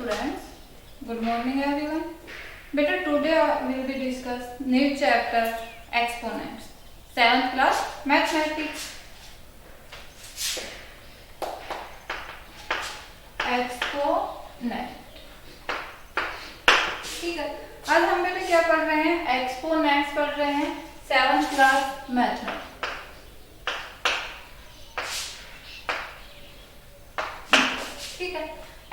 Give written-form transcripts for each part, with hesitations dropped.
students, good morning everyone. Better today we will be discuss new chapter exponents, 7th class mathematics. Exponent, ठीक है। आज हम बेटे क्या पढ़ रहे हैं? एक्सपोनेंट्स पढ़ रहे हैं 7th क्लास मैथमेटिक्स। ठीक है,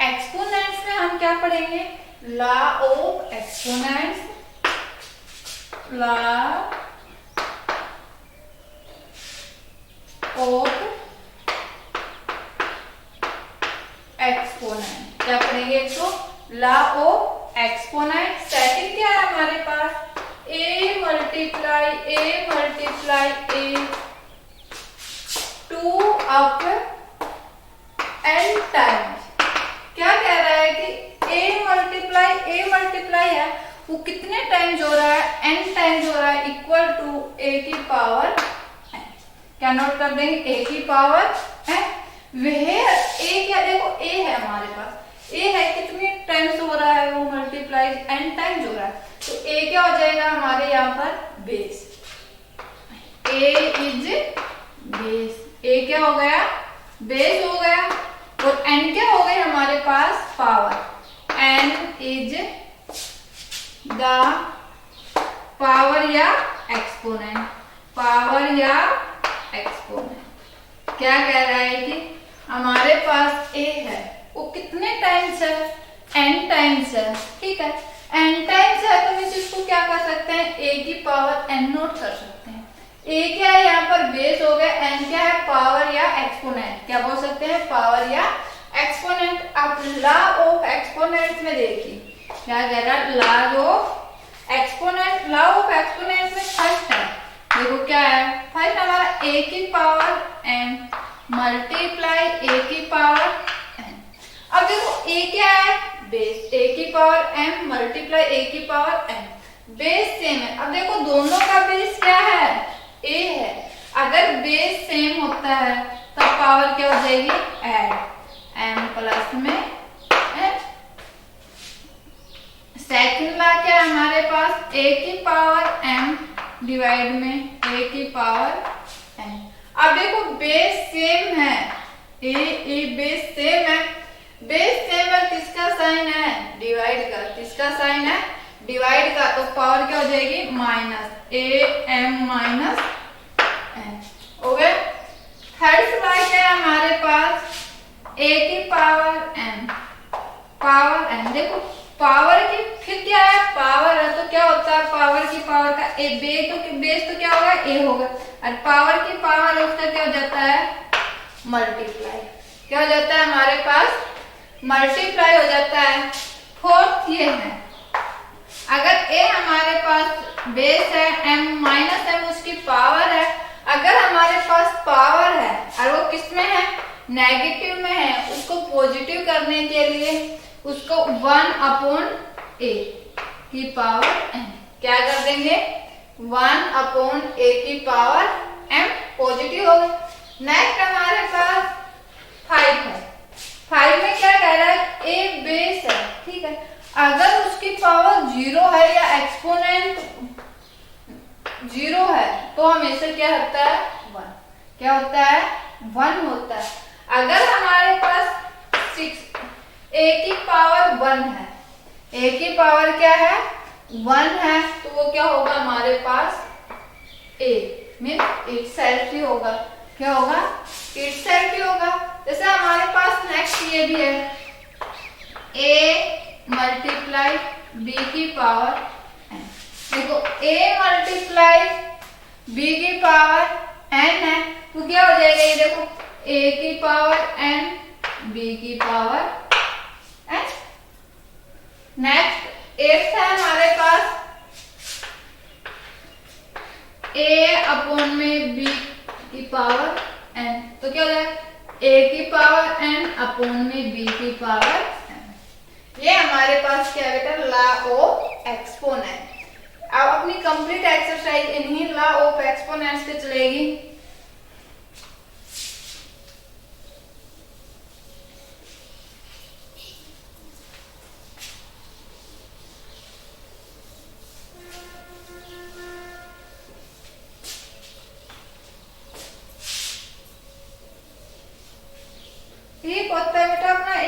एक्सपोनेंट्स में हम क्या पढ़ेंगे? Law of exponents, law of exponent. क्या पढ़ेंगे? इसको लॉ ऑफ एक्सपोनेंट। सेकंड क्या है हमारे पास? A multiply a to up n times. क्या कह रहा है कि ए मल्टीप्लाई है, वो कितने टाइम्स हो रहा है? एन टाइम्स हो रहा है, इक्वल टू ए की पावर एन। क्या नोट कर देंगे? ए की पावर एन। वह ए क्या, देखो ए है हमारे पास, ए है कितनी टाइम्स हो रहा है? वो मल्टीप्लाई एन टाइम्स हो रहा है, तो ए क्या हो जाएगा हमारे यहाँ पर? Base. A is base. A क्या हो गया? बेस हो गया। और एन क्या हो गई हमारे पास? Power. N is the power या एक्सपोनेंट, पावर या एक्सपोनेंट। क्या कह रहा है कि हमारे पास ए है, वो कितने टाइम्स है? एन टाइम्स है। ठीक है, एन टाइम्स है तो इस इसको क्या कर सकते हैं? ए की पावर एन नोट कर सकते हैं। ए क्या है यहाँ पर? बेस हो गया। एन क्या है? पावर या एक्सपोनेंट। क्या बोल सकते हैं? पावर या एक्सपोनेंट। अब लॉ ऑफ एक्सपोनेंट में देखिए क्या कह रहा है? Law of exponent. Law of exponent में फर्स्ट है, देखो क्या है? फर्स्ट हमारा ए की पावर एन मल्टीप्लाई ए की पावर एन। अब देखो ए क्या है? बेस। ए की पावर एन मल्टीप्लाई ए की पावर एन। बेस सेम है। अब देखो दोनों का बेस क्या है? ए है। अगर बेस सेम होता है तब पावर क्या हो जाएगी? ऐड। एम प्लस में एन। सेकंड लॉ क्या है हमारे पास? ए की पावर एम डिवाइड में ए की पावर एन। अब देखो बेस सेम है, ए बेस सेम है। बेस सेम है, किसका साइन है? डिवाइड का। किसका साइन है? डिवाइड का। तो पावर क्या हो जाएगी? Minus a m minus n. हो गया। थर्ड लॉ क्या है हमारे पास? ए की पावर एन पावर एन। देखो पावर की फिर क्या है? पावर है तो क्या होता है? पावर की पावर का ए बेस तो क्या होगा? ए होगा। और पावर की पावर है उसका क्या हो जाता है? मल्टीप्लाई। क्या हो जाता है हमारे पास? मल्टीप्लाई हो जाता है। फोर्थ ये है, अगर ए हमारे पास बेस है, एम माइनस एम उसकी पावर है। अगर हमारे पास पावर है और वो किसमें है? नेगेटिव में है, उसको पॉजिटिव करने के लिए उसको 1 अपॉन ए की पावर एम क्या कर देंगे? 1 अपॉन ए की पावर एम पॉजिटिव हो गया। नेक्स्ट हमारे पास 5 है। 5 में क्या कह रहा है? ए बेस है, ठीक है। अगर उसकी पावर 0 है या एक्सपोनेंट 0 है तो हमेशा क्या होता है? 1। क्या होता है? 1 होता है। अगर हमारे पास 6 ए की पावर 1 है, ए की पावर क्या है? 1 है, तो वो क्या होगा हमारे पास? ए मीन्स इट सेल्फ ही होगा। क्या होगा? इट सेल्फ ही होगा। जैसे हमारे पास नेक्स्ट ये भी है, ए मल्टीप्लाई बी की पावर एन। देखो ए मल्टीप्लाई बी की पावर एन है तो क्या हो जाएगा? ये देखो ए की पावर एन बी की पावर एन। नेक्स्ट 8 है हमारे पास, ए अपॉन में बी की पावर एन। तो क्या हो जाएगा? ए की पावर एन अपॉन में बी की पावर एन। ये हमारे पास क्या है बेटा? Law of exponent. अब अपनी कंप्लीट एक्सरसाइज इन्हीं लॉ ऑफ एक्सपोनेंट्स से चलेगी।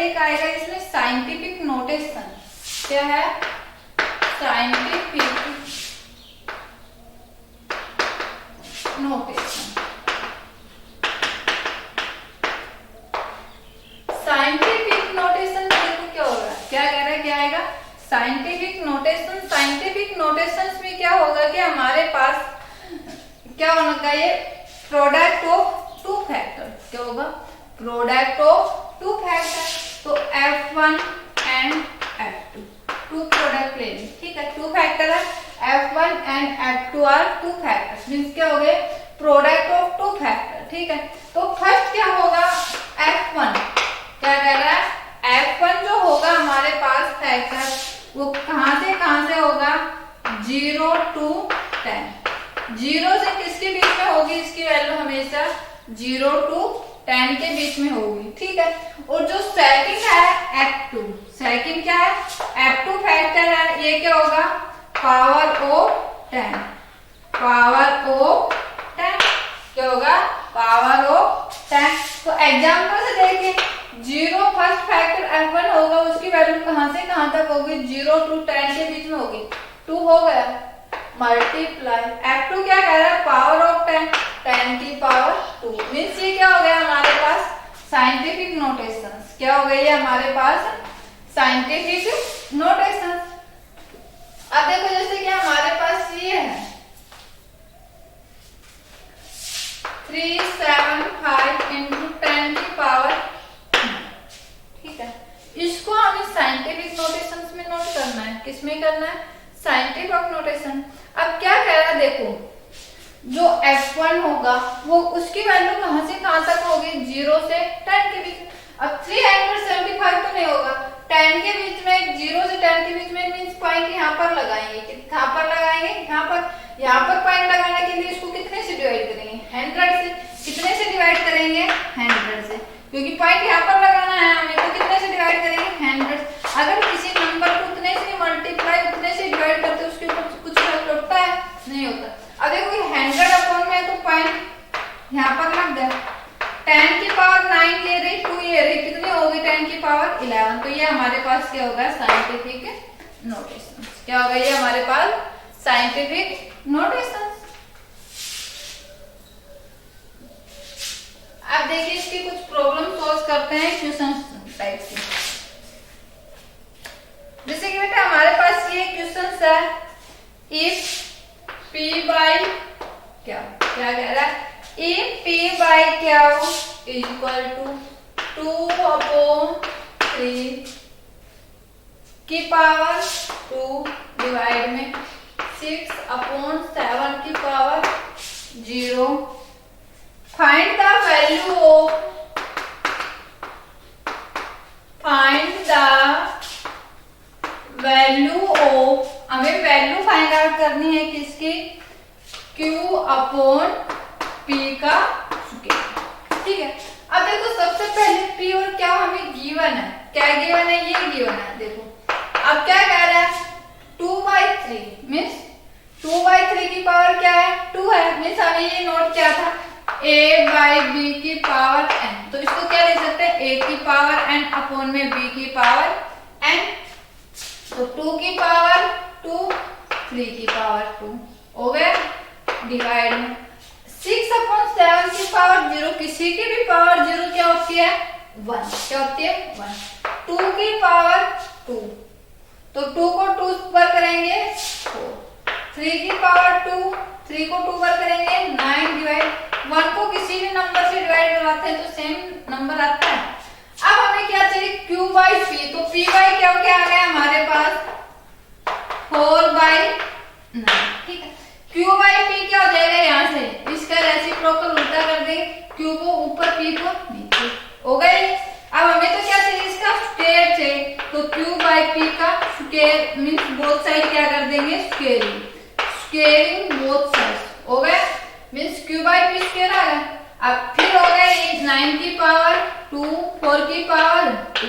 एक आएगा इसमें साइंटिफिक नोटेशन। क्या है? Scientific notation. साइंटिफिक नोटेशन देखो क्या होगा, क्या कह रहा है, क्या आएगा? Scientific notation. साइंटिफिक नोटेशंस में क्या होगा कि हमारे पास क्या होगा, ये प्रोडक्ट ऑफ टू फैक्टर। क्या होगा? Product of two factor. तो F1 एंड F2 टू प्रोडक्ट लेंगे, ठीक है, टू फैक्टर है, F1 एंड F2 are two factors, means क्या हो गए? प्रोडक्ट ऑफ टू फैक्टर, ठीक है। तो फर्स्ट क्या होगा? F1 क्या कह रहा है? F1 जो होगा हमारे पास फैक्टर, वो कहां से होगा? 0 to 10। 0 से किसके बीच में होगी? इसकी वैल्यू हमेशा 0 to 10 के बीच में होगी, ठीक है। और जो सेकंड है F2, सेकंड क्या है? F2 फैक्टर है, ये क्या होगा? Power of 10, power of 10। क्या होगा? Power of 10। तो एग्जाम्पल से देखिए, 0 फर्स्ट फैक्टर F1 होगा, उसकी वैल्यू कहां से कहां तक होगी? 0 to 10 के बीच में होगी। 2 हो गया, मल्टीप्लाई F2 क्या कह रहा है? पावर ऑफ 10, 10 की पावर 2, मीन्स ये क्या हो गया हमारे पास? Scientific notations. क्या हो गई है हमारे पास? Scientific notations. अब देखो जैसे कि हमारे पास ये है 375 इंटू 10 की पावर, ठीक है। इसको हमें साइंटिफिक नोटेशंस में नोट करना है। किसमें करना है? Scientific notation. अब क्या कह रहा है देखो, जो F1 होगा वो उसकी वैल्यू कहां से कहां तक होगी? 0 से 10 के बीच। अब 375 तो नहीं होगा, 10 के बीच में, 0 से 10 के बीच में, मींस पॉइंट यहाँ पर लगाएंगे। कहां पर लगाएंगे? यहाँ पर पॉइंट लगाने के लिए इसको कितने से डिवाइड करेंगे? 100 से। कितने से डिवाइड करेंगे? 100 से, क्योंकि पॉइंट यहाँ पर लगाना है हमें, तो कितने से डिवाइड करेंगे? 100। अगर किसी नंबर को उतने से मल्टीप्लाई, उतने से डिवाइड करते हैं, उसके ऊपर कुछ फर्क पड़ता है? नहीं होता। अब देखो 100 अपॉन में, तो पॉइंट यहाँ पर लग गया। 10 की पावर 9 ले रही, 2 ये रही, कितनी होगी? 10 की पावर 11। तो ये हमारे पास क्या होगा? Scientific notation. क्या होगा ये हमारे पास? Scientific notation. अब देखिए इसकी कुछ प्रॉब्लम सॉल्व करते हैं क्वेश्चन टाइप से। जैसे कि बेटा हमारे पास ये क्वेश्चन है, इफ P बाई क्या कह रहा है? If P by Q equal to 2/3 की पावर 2 डिवाइड में 6/7 की power 0, find the value of हमें वैल्यू फाइंड आउट करनी है किसकी? Q अपॉन P का स्क्वायर, ठीक है। अब देखो सबसे पहले P और क्या हमें गिवन है। क्या गिवन है? ये गिवन है। देखो अब क्या कह रहा है? 2/3 मीन्स 2/3 की पावर क्या है? 2 है, मीन्स हमें ये नोट क्या था? A/B की पावर n। तो इसको क्या लिख सकते हैं? A की पावर n अपॉन में B की पावर n। तो 2 की पावर 2, 3 की पावर 2 हो गया, डिवाइड में 6/7 की पावर 0, किसी की भी पावर 0 क्या होती है? 1। क्या होती है? 1। 2 की पावर 2, तो 2 को 2 पर करेंगे 4। 3 की पावर 2, 3 को 2 पर करेंगे 9 डिवाइड। 1 को किसी भी नंबर से डिवाइड करवाते हैं तो सेम नंबर आता है। अब हमें क्या चाहिए? Q by P। तो P बाई क्या आ गया हमारे पास? 4/9, ठीक है। Q बाई P क्या हो जाएगा? यहाँ से इसका रेसिप्रोकल उल्टा कर देंगे, Q को ऊपर P को नीचे, हो गई। अब हमें तो क्या चाहिए? इसका स्क्वायर चाहिए, तो Q बाई P का स्क्वायर मीन्स बोथ साइड क्या कर देंगे? स्क्वायरिंग बोथ साइड, हो गया, means Q by P square आ गया। अब फिर हो गया 9 की पावर 2, 4 की पावर 2,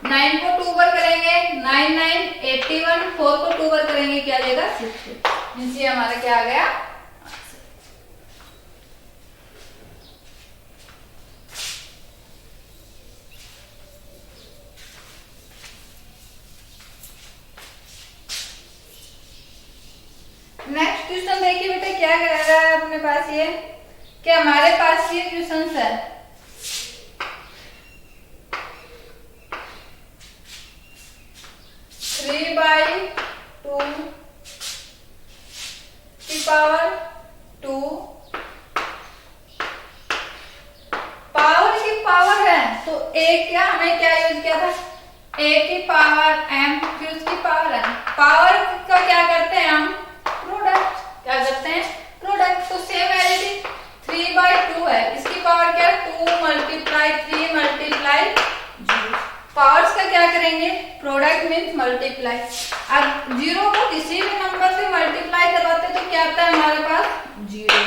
9 को 2 पर करेंगे 9 9 81, 4 को 2 पर करेंगे क्या लेगा? 60, मीन्स ये हमारा क्या आ गया? कि हमारे पास ये क्वेश्चन है, 3/2 की पावर 2 पावर की पावर है, तो a क्या हमें क्या यूज किया था, a की पावर m, फिर उसकी पावर n। पावर का क्या करते हैं हम, प्रोडक्ट, क्या करते हैं, प्रोडक्ट। तो सेम एज 3/2 है, इसकी पावर क्या है, 2 × 3 × 0। पावर्स का क्या करेंगे, प्रोडक्ट मीन्स मल्टीप्लाई। अब 0 को किसी भी नंबर से मल्टीप्लाई करवाते तो क्या आता है हमारे पास, 0।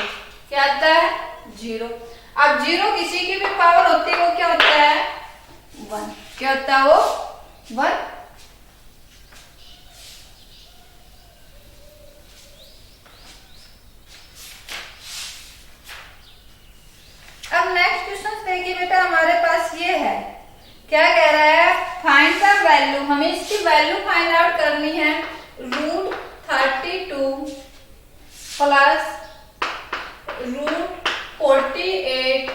क्या आता है, 0। अब 0 किसी की भी पावर होती है वो क्या होता है, 1। क्या होता है वो, 1। अब नेक्स्ट क्वेश्चन देखिए बेटा, हमारे पास ये है, क्या कह रहा है, फाइंड द वैल्यू, हमें इसकी वैल्यू फाइंड आउट करनी है, √32 प्लस √48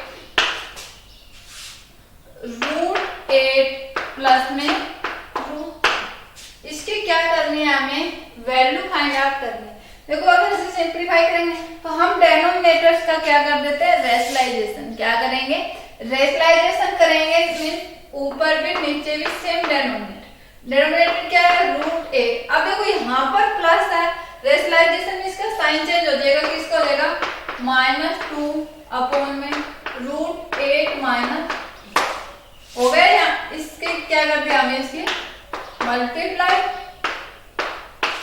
√8 प्लस में इसकी क्या करनी है, हमें वैल्यू फाइंड आउट करनी है। देखो अगर इसे सिंप्लीफाई करेंगे तो हम डेनोमिनेटर्स का क्या कर देते हैं, रेशनलाइजेशन। क्या करेंगे, रेशनलाइजेशन करेंगे, मींस ऊपर भी नीचे भी सेम डेनोमिनेटर। डेनोमिनेटर क्या है, √8। अब देखो यहाँ पर प्लस है, रेशनलाइजेशन में इसका साइन चेंज हो जाएगा, किसका हो जाएगा, -2 अपॉन में √8 माइनस हो गया, या इसके क्या कर दिया हमें, इसकी मल्टीप्लाई।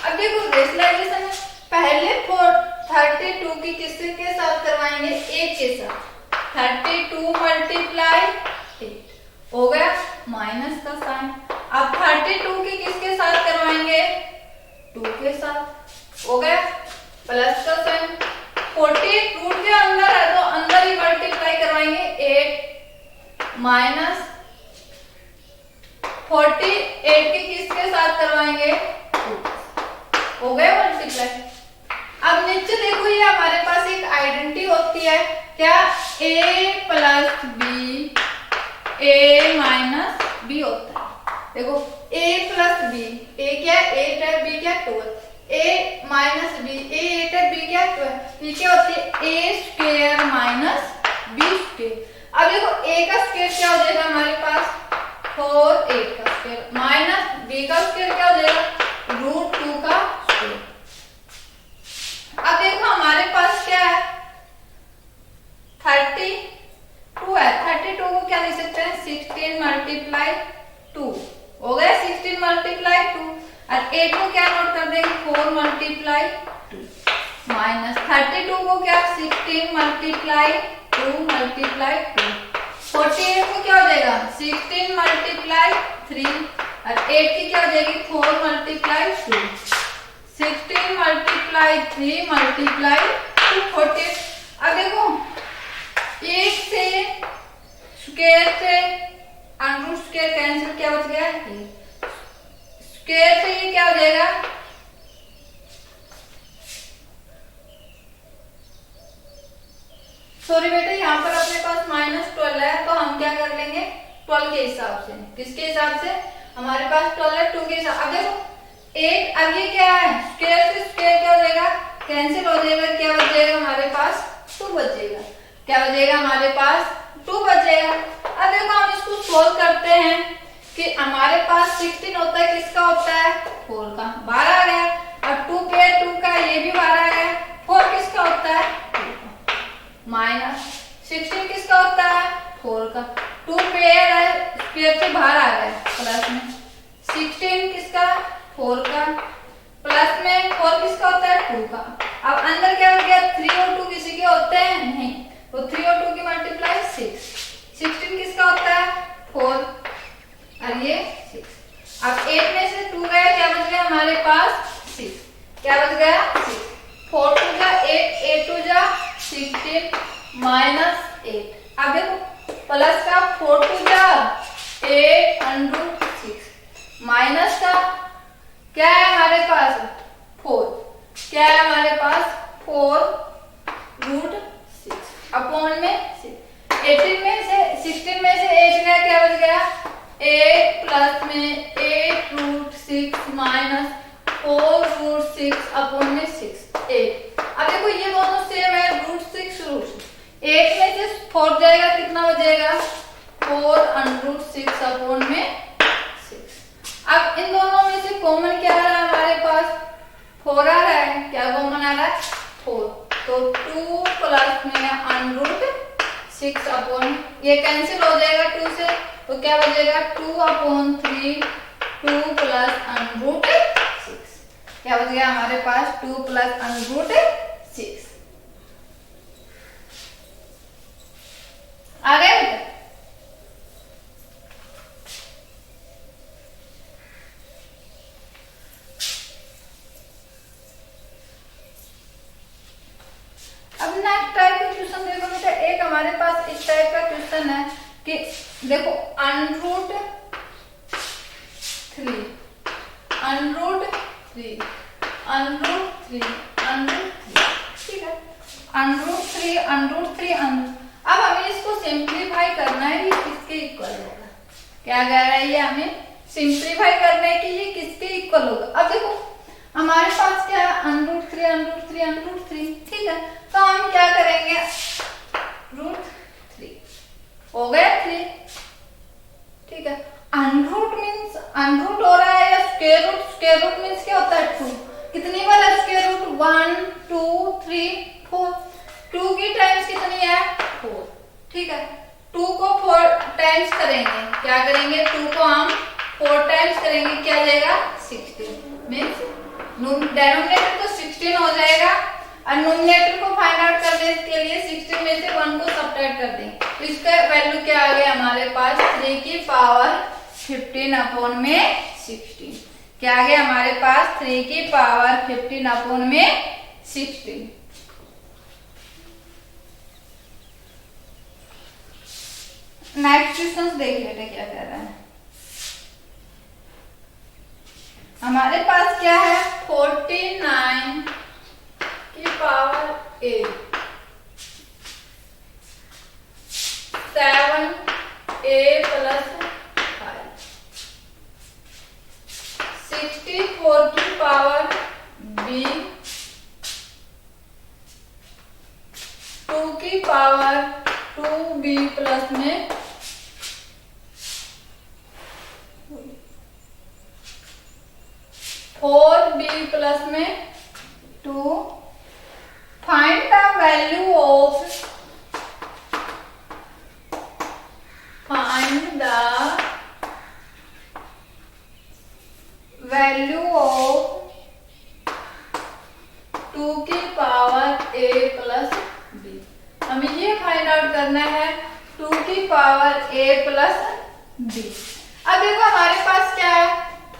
अब देखो रेशनलाइजेशन है, पहले 32 की किसके साथ करवाएंगे, 1 के साथ, 32 × 8 हो गया, माइनस का साइन। अब 32 की किसके साथ करवाएंगे, 2 के साथ, हो गया, प्लस का साइन। 48 रूट के अंदर है तो अंदर ही मल्टीप्लाई करवाएंगे, 8 माइनस 48 की किसके साथ करवाएंगे, 2। हो गया मल्टीप्लाई। अब नीचे देखो, ये हमारे पास एक आइडेंटिटी होती है, क्या, a + b a - b होता है। देखो a + b, a क्या है, 8 है, b क्या, 12, a - b, a 8 है, b क्या, 12, ये क्या होती है, a² - b²। अब देखो a का स्क्वायर क्या हो जाएगा हमारे पास, 4/8 का स्क्वायर, माइनस b का स्क्वायर क्या हो जाएगा, √2 का स्क्वायर। अब देखो हमारे पास क्या है, 32 है, 32 को क्या लिख सकते हैं, 16 × 2 हो गया, 16 × 2। और 8 को क्या नोट कर देंगे, 4 × 2 माइनस 32 को क्या, 16 × 2 × 2। 48 को क्या हो जाएगा, 16 × 3 और 8 की क्या हो जाएगी, 4 × 2, 16 × 3 × 2 48। अब देखो 1 से स्क्वायर से अंडर स्क्वायर कैंसिल, क्या बच गया, स्क्वायर से ये क्या हो जाएगा, सॉरी बेटा, यहाँ पर अपने पास -12 है, तो हम क्या कर लेंगे, 12 के हिसाब से, किसके हिसाब से, हमारे पास 12 है, 2 के हिसाब। अब देखो 8, अब ये क्या है, स्क्वायर से स्क्वायर क्या हो जाएगा, कैंसिल हो जाएगा, क्या बच जाएगा हमारे पास, 2 बचेगा। क्या बचेगा हमारे पास, 2 बचेगा। अब देखो हम इसको सोल्व करते हैं कि हमारे पास 16 होता है, किसका होता है, 4 का, 12 आ गया, और 2 पेयर 2 का, ये भी 12 आ गया, 4 किसका होता है, 2 का, माइनस 16 किसका होता है, 4 का, 2 पेयर है, पेयर से बाहर आ गया, प्लस में 16 किसका, 4 का, प्लस में 4 किसका होता है, 2 का। अब अंदर क्या हो गया, 3 और 2 किसी के होते हैं, नहीं, तो 3 और 2 की मल्टीप्लाई 6, 16 किसका होता है, 4 और ये 6। अब 8 में से 2 गया, क्या बच गया हमारे पास, 6, क्या बच गया, 6, 4 2 जा 8, 8 2 जा 16 माइनस 8। अब देखो प्लस का 4 2 जा 8 × 6 माइनस का क्या है हमारे पास, 4, क्या है हमारे पास, 4 √6 अपॉन 4 जाएगा कितना बचेगा 4√6 अपॉन में 6। अब इन दोनों में से कॉमन क्या आ रहा है हमारे पास 4 आ रहा है, क्या कॉमन आ रहा है 4, तो 2 प्लस में √6 अपॉन ये कैंसिल हो जाएगा 2 से, तो क्या बचेगा 2/3 2 प्लस √6, क्या बच गया हमारे पास 2 प्लस √6 आ गए। अब नेक्स्ट टाइप का क्वेश्चन देखो बेटा, एक हमारे पास इस टाइप का क्वेश्चन है कि देखो √3 ठीक है, √3 अब हमें इसको सिंप्लीफाई करना है, ये किसके इक्वल होगा, क्या कह रहा है ये हमें सिंप्लीफाई करना है कि ये किसके इक्वल होगा। अब देखो हमारे पास क्या है √3 ठीक है, तो हम क्या करेंगे √3 हो गया 3 ठीक है, अनरूट मींस अनरूट हो रहा है या स्क्वायर रूट मींस क्या होता है 2, कितनी बार है स्क्वायर रूट 1 2 3 4, 2 की टाइम्स कितनी है 4 ठीक है, 2 को 4 टाइम्स करेंगे, क्या करेंगे 2 को हम 4 टाइम्स करेंगे, क्या आ जाएगा 16 मींस डिनोमिनेटर तो 16 हो जाएगा और न्यूमरेटर को फाइंड आउट करने के लिए 16 में से 1 को सब्ट्रैक्ट कर देंगे, तो इसका वैल्यू क्या आ गया हमारे पास 3 की पावर 15 अपॉन में 16, क्या आ गया हमारे पास 3 की पावर 15 अपॉन में 16। नेक्स्ट क्वेश्चन देख लेते क्या कह रहा है, हमारे पास क्या है 49 की पावर 8 7a प्लस 5 64 की पावर b 2 की पावर 2b प्लस में 4b प्लस में 2, find the value of value of 2 की पावर a प्लस b, हमें ये फाइंड आउट करना है 2 की पावर a प्लस b। अब देखो हमारे पास क्या है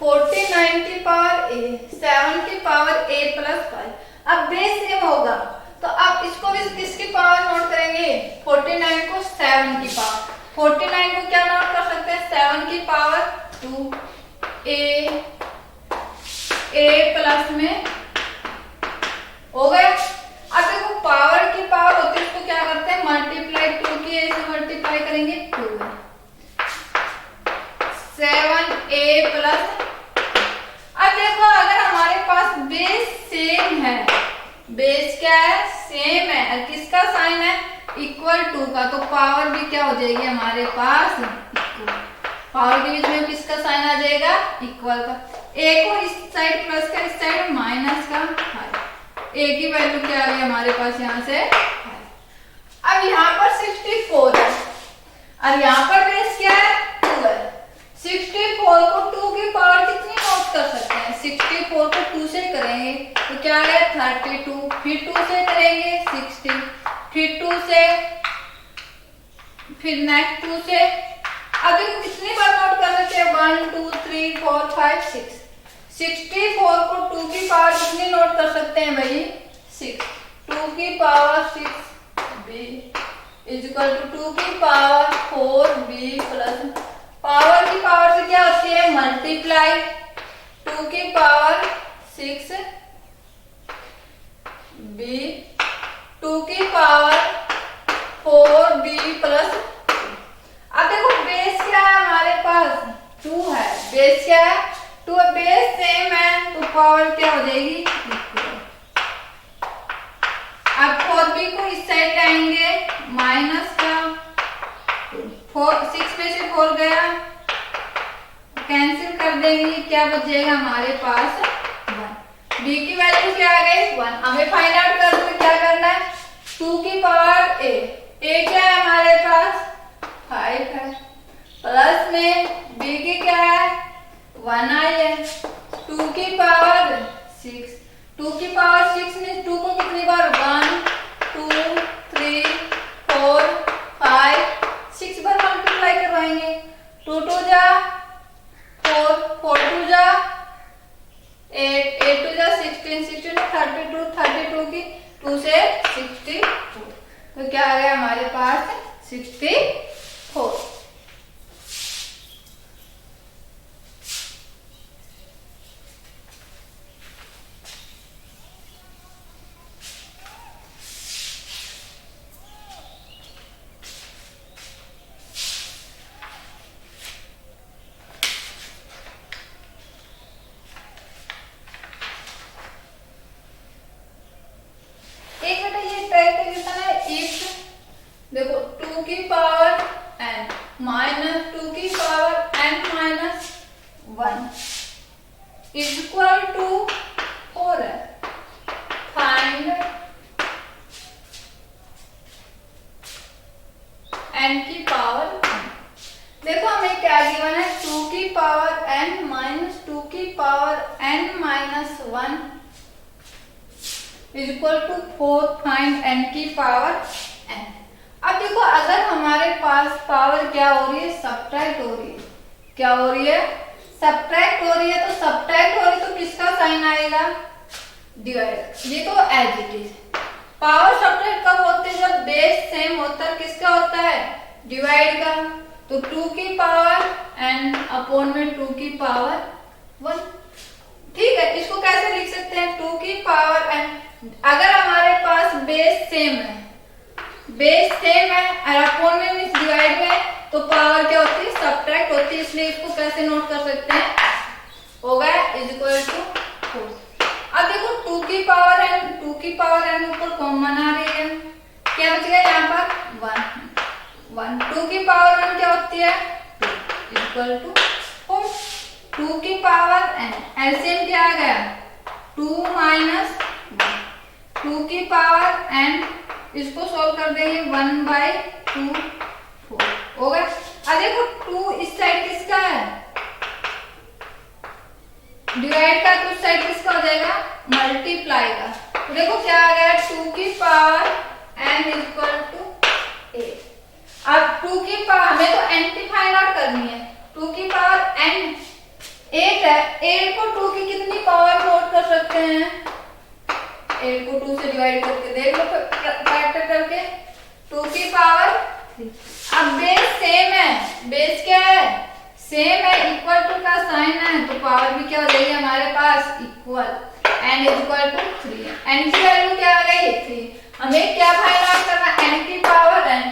49 की पावर a 7 की पावर a प्लस 5, अब बेस सेम होगा तो अब इसको भी किसकी पावर नोट करेंगे 49 को 7 की पावर, 49 को क्या नोट कर सकते हैं 7 की पावर 2 a प्लस में हो गया। अब देखो पावर की पावर होती है उसको क्या करते हैं मल्टीप्लाई 2 की a से मल्टीप्लाई करेंगे 2 7a प्लस। अब देखो अगर हमारे पास बेस सेम है, बेस क्या है सेम है, किसका साइन है इक्वल टू का, तो पावर भी क्या हो जाएगी हमारे पास इक्वल, पावर के बीच में किसका साइन आ जाएगा इक्वल का, a को इस साइड प्लस का इस साइड माइनस का, a की वैल्यू क्या आ गई हमारे पास यहाँ से। अब यहाँ पर 64 है और यहाँ पर बेस क्या है 2 है, 64 को 2 की पावर कितनी नोट कर सकते हैं 64 को 2 से करेंगे तो क्या है 32, फिर 2 से करेंगे 60, फिर 2 से, फिर नेक्स्ट 2 से। अब देखो कितनी बार नोट कर सकते हैं 1 2 3 4 5 6, 64 को 2 की पावर कितनी नोट कर सकते हैं भाई 6, 2 की power 6b is equal to 2 की पावर 4b प्लस, पावर की पावर से क्या होती है मल्टीप्लाई, 2 की पावर 6b 2 की पावर 4b प्लस। अब देखो बेस क्या है हमारे पास 2 है, बेस क्या है 2 है, बेस सेम है तो पावर क्या हो जाएगी इक्वल। अब 4b को इस साइड लाएंगे माइनस का क्या बचेगा हमारे पास 1। b की वैल्यू क्या आ गई 1। हमें फाइंड आउट करना है, क्या करना है 2 की पावर a क्या है हमारे पास 5 है, प्लस में b की क्या है 1 आई है, 2 की पावर 6, 2 की पावर 6 में 2 को कितनी बार 1 2 3 4 5 6 बार मल्टीप्लाई करवाएंगे, 2 2 जा 4 4 2 जा 8 8 2 जा 16 16 32 32 की 2 से 64, तो क्या आ गया हमारे पास 64। एक बेटा ये टाइप का कितना है इफ देखो 2 की पावर n माइनस 2 की power n minus 1 is equal to 4 है, फाइंड n की पावर n। देखो हमें क्या गिवन है 2 की पावर n माइनस 2 की power n minus 1 is equal to 4, find n की पावर n। अब देखो अगर हमारे पास पावर क्या हो रही है सब्ट्रैक्ट हो रही है, क्या हो रही है सब्ट्रैक्ट हो रही है, तो सब्ट्रैक्ट हो रही है तो किसका साइन आएगा डिवाइड, ये तो as it is. Power subtract कब होते हैं जब बेस सेम होता है, किसका होता है डिवाइड का, तो 2 की पावर n अपॉन में 2 की पावर 1। ठीक है, इसको कैसे लिख सकते हैं 2 की पावर n, अगर हमारे पास बेस सेम है, बेस सेम है और अपॉन में मींस डिवाइड में, तो पावर क्या होती है सब्ट्रैक्ट होती है, इसलिए इसको कैसे नोट कर सकते हैं होगा इज इक्वल टू 4। अब देखो 2 की पावर n, 2 की पावर n ऊपर कॉमन आ रही है, क्या बचेगा यहाँ पर 1 1, 2 की पावर 1 क्या होती है 2 इक्वल टू 4, 2 की पावर n एलसीएम क्या आ गया 2 माइनस 2 की पावर n, इसको सॉल्व कर देंगे 1/2 4 होगा। अब देखो 2 इस साइड किसका है डिवाइड का, तो उस साइड किसका हो जाएगा मल्टीप्लाई का, तो देखो क्या आ गया 2 की पावर n इक्वल टू 8। अब 2 की पावर हमें तो n की फाइंड आउट करनी है, 2 की पावर n 8 है, 8 को 2 की कितनी पावर नोट कर सकते हैं 8 को 2 से डिवाइड करके देख लो फैक्टर करके 2 की पावर 3। अब बेस सेम है, बेस क्या है सेम है, इक्वल टू का साइन है, तो पावर भी क्या हो जाएगी हमारे पास equal, n is equal to 3 है, n की वैल्यू क्या आ गई 3। हमें क्या फाइंड आउट करना है n की पावर n,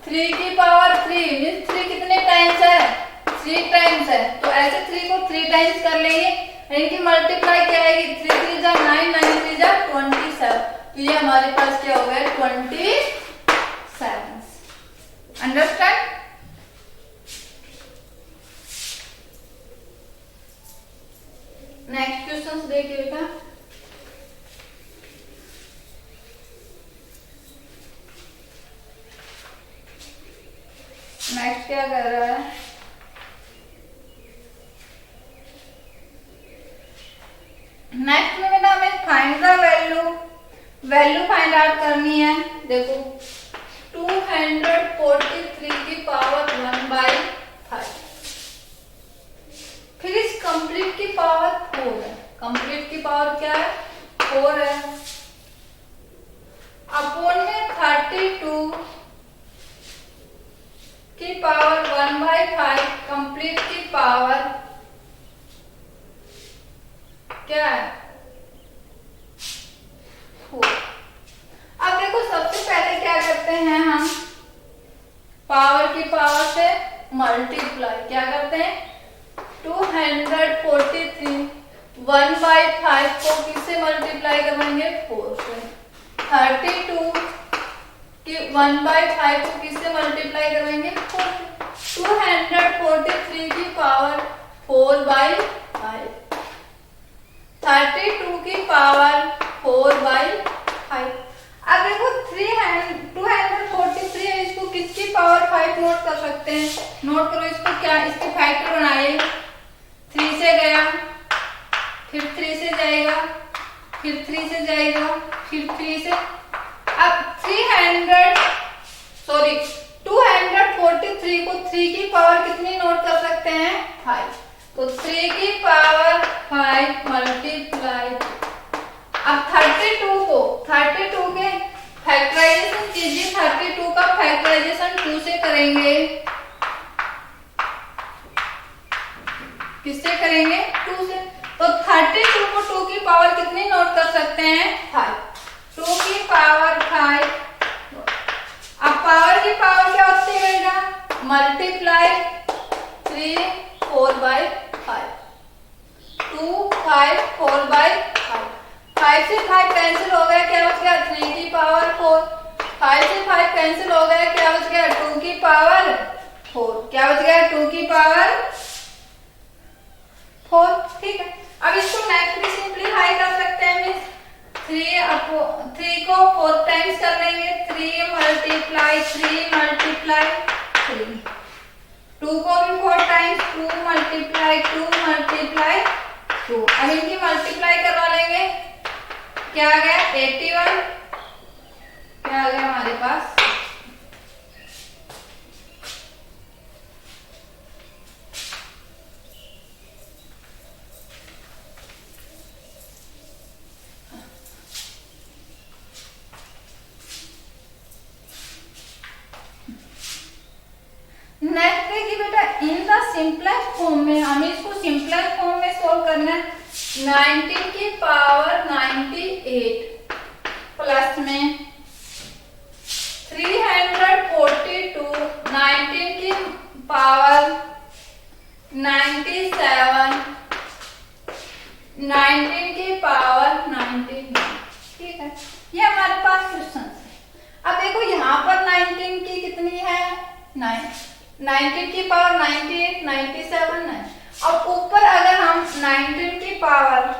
3 की पावर 3 मींस 3 कितने टाइम्स है 3 टाइम्स है, तो ऐसे 3 को 3 टाइम्स कर लेंगे, इनकी मल्टीप्लाई क्या आएगी 3 3 जा 9 9 3 जा 27, तो ये हमारे पास क्या हो गया 27। अंडरस्टैंड। नेक्स्ट क्वेश्चन देखिए बेटा, नेक्स्ट क्या कर रहा है नेक्स्ट में बेटा हमें find the value find out करनी है। देखो 243 की पावर 1/5, फिर इस कंप्लीट की पावर 4 है, कंप्लीट की पावर क्या है 4 है, अपॉन में 32 की पावर 1/5 कंप्लीट की पावर क्या है 4। अब देखो सबसे पहले क्या करते हैं हम पावर की पावर से मल्टीप्लाई, क्या करते हैं 243 1/5 को किससे मल्टीप्लाई करवाएंगे 4 से, 32 कि 1/5 को किससे मल्टीप्लाई करवाएंगे 4 से, 243 की पावर 4/5, 32 की पावर 4/5। अब देखो 243 है, इसको किसकी पावर 5 नोट कर सकते हैं? नोट करो इसको, क्या इसके फैक्टर बनाइए। 3 से गया, फिर 3 से जाएगा, फिर 3 से जाएगा, फिर 3 से। अब 243 को 3 की पावर कितनी नोट कर सकते हैं? 5। तो 3 की पावर 5 मल्टीप्लाई। अब 32 के फैक्टराइजेशन कीजिए। 32 का फैक्टराइजेशन 2 से करेंगे। किससे करेंगे? 2 से। तो 32 को 2 की पावर कितनी नोट कर सकते हैं? 5। 2 की पावर 5। अब पावर की पावर क्या होती है बेटा? मल्टीप्लाई 3 4/5। 2 5 4/5। 5 से 5 कैंसिल हो गया, क्या बच गया? 3 की पावर 4। 5 से 5 कैंसिल हो गया, क्या बच गया? 2 की पावर 4। क्या बच गया? 2 की पावर 4। ठीक है, अब इसको नेक्स्ट भी सिंपलीफाई कर सकते हैं। मीन्स 3 को 4 टाइम्स कर लेंगे। 3 मल्टीप्लाई 3 मल्टीप्लाई 3। 2 को भी 4 टाइम्स, 2 मल्टीप्लाई 2 मल्टीप्लाई 2। अब इनकी मल्टीप्लाई करवा लेंगे। क्या आ गया? 81। क्या आ गया हमारे पास? नेक्स्ट है कि बेटा इन द सिंपलेस्ट फॉर्म में, हमें इसको सिंपलेस्ट फॉर्म में सोल्व करना है। 19 की पावर 98 प्लस में 342, 19 की पावर 97, 19 की पावर 99। ठीक है, ये हमारे पास क्वेश्चन है। अब देखो यहाँ पर 19 की कितनी है? 9। 19 की पावर 98, 97 है। अब ऊपर अगर हम 19 की पावर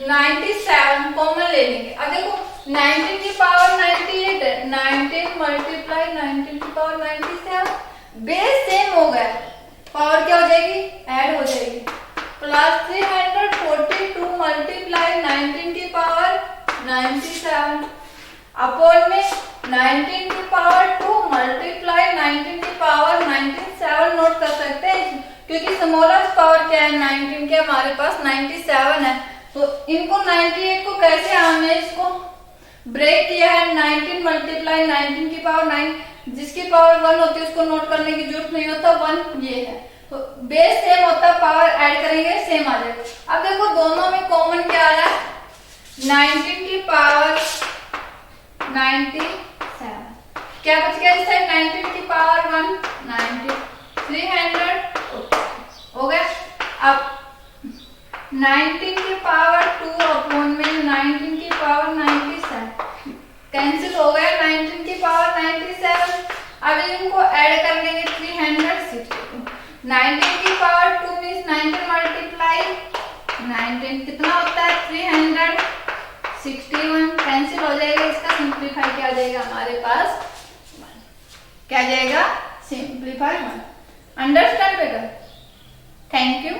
97 कॉमन ले लेंगे। अब देखो 19 की पावर 98 है, 19 मल्टीप्लाई 19 की पावर 97। बेस सेम हो गया, पावर क्या हो जाएगी? ऐड हो जाएगी। प्लस 342 मल्टीप्लाई 19 की पावर 97 अपॉन में 19 की पावर 2 मल्टीप्लाई 19 की पावर 97 नोट कर सकते हैं, क्योंकि स्मॉलेस्ट पावर क्या है? 19 के हमारे पास 97 है। तो इनको 98 को कैसे हमने इसको ब्रेक किया है? 19 मल्टीप्लाई 19 की पावर 9, जिसकी पावर 1 होती है उसको नोट करने की जरूरत नहीं होता, 1 ये है। तो बेस सेम होता है, पावर ऐड करेंगे सेम आ जाएगा। अब देखो दोनों में कॉमन क्या आ रहा है? 19 की पावर 97। क्या बच गया इस साइड? 19 की पावर 1 90, 300 हो गया। अब 19 की पावर 2 अपॉन में 19 की पावर 97 कैंसिल हो गया, 19 की पावर 97। अब इनको ऐड कर लेंगे 362। 19 की पावर 2 मीन्स 19 मल्टीप्लाई 19 कितना होता है? 361 कैंसिल हो जाएगा। इसका सिंप्लीफाई क्या आ जाएगा हमारे पास? 1। क्या जाएगा? सिंप्लीफाई 1। अंडरस्टैंड बेटा? Thank you.